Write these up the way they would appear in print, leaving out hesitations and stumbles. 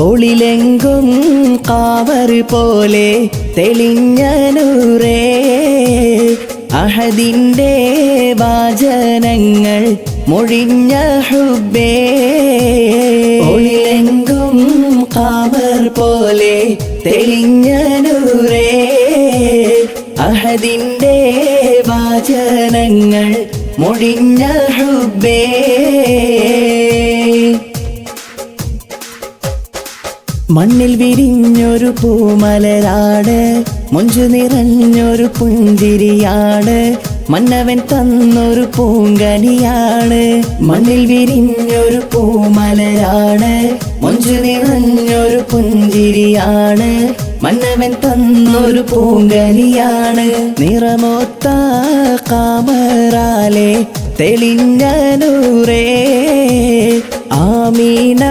ഒളിലെങ്കും കാവർ പോലെ തെളിഞ്ഞ നൂറേ അഹദിന്റെ വാചനങ്ങൾ മൊഴിഞ്ഞ ഹുബ്ബേ ഒളിലെങ്കും കാവർ പോലെ തെളിഞ്ഞ നൂറേ അഹദിന്റെ വാചനങ്ങൾ മൊഴിഞ്ഞ ഹുബ്ബേ മണ്ണിൽ വിരിഞ്ഞൊരു പൂമലരാട് മൊഞ്ചു നിറഞ്ഞൊരു പുഞ്ചിരിയാണ് മന്നവൻ തന്നൊരു പൂങ്കനിയാണ് മണ്ണിൽ വിരിഞ്ഞൊരു പൂമലരാണ് മൊഞ്ചു നിറഞ്ഞൊരു പുഞ്ചിരിയാണ് മന്നവൻ തന്നൊരു പൂങ്കനിയാണ് നിറമൊത്ത കാമറാലെ തെളിഞ്ഞ നൂറേ ആമീന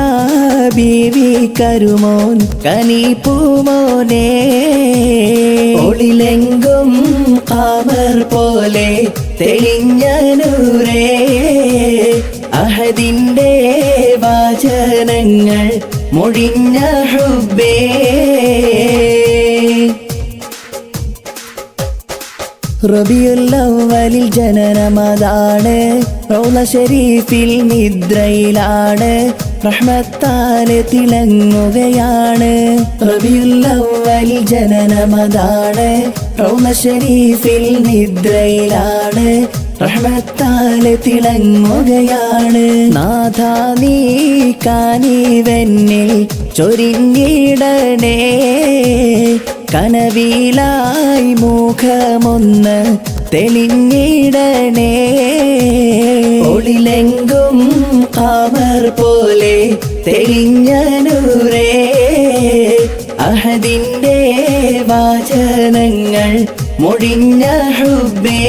ബീവി കരുമോൻ കനിപ്പൂമോനെ ഒളിലെങ്കും കാമർ പോലെ തെളിഞ്ഞ നൂറേ അഹദിന്റെ വാചനങ്ങൾ മൊഴിഞ്ഞ ഹുബ്ബേ റബിയുൽ അവ്വലിൽ ജനനമതാണ് റൗള ശരീഫിൽ നിദ്രയിലാണ് റഹ്മത്താലെ തിളങ്ങുകയാണ് റബിയുൽ അവ്വലിൽ ജനനമതാണ് റൗള ശരീഫിൽ നിദ്രയിലാണ് റഹ്മത്താലെ തിളങ്ങുകയാണ് നാഥാ നീ കാനിവെന്നിൽ ചൊരിഞ്ഞിടണേ കനവിലായി മുഖമൊന്ന് തെളിഞ്ഞിടണേ ഒളിലെങ്കും കാമർ പോലെ തെളിഞ്ഞ നൂറേ അഹദിന്റെ വാചനങ്ങൾ മൊഴിഞ്ഞ ഹുബ്ബേ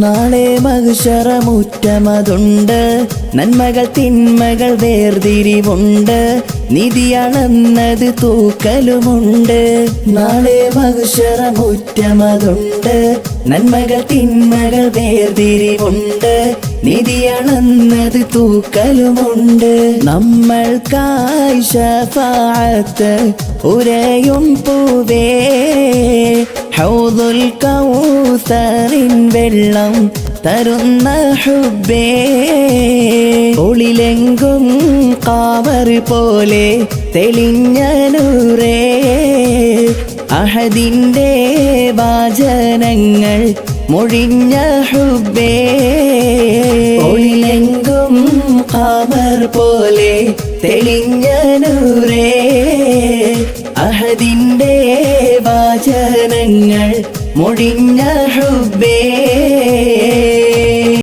നാളെ മഹ്ശറമുറ്റമതുണ്ട് നന്മകൾ തിന്മകൾ വേർതിരിവുണ്ട് നിധിയളന്നത് തൂക്കലുമുണ്ട് നാളെ മഹ്ശറമുറ്റമതുണ്ട് നന്മകൾ തിന്മകൾ വേർതിരിവുണ്ട് നിധിയളന്നത് തൂക്കലുമുണ്ട് നമ്മൾക്കായി ശഫാഅത്ത് ഉരയും പൂവേ ഹൗദുൽ കൗസറിൻ വെള്ളം തരുന്ന ഹുബ്ബേ ഒളിലെങ്കും കാവർ പോലെ തെളിഞ്ഞ നൂറേ അഹദിന്റെ വാചനങ്ങൾ മൊഴിഞ്ഞ ഹുബ്ബേ ഒളിലെങ്കും കാവർ പോലെ തെളിഞ്ഞ നൂറേ അഹദിന്റെ വാചനങ്ങൾ മൊഴിഞ്ഞ ഹുബ്ബേ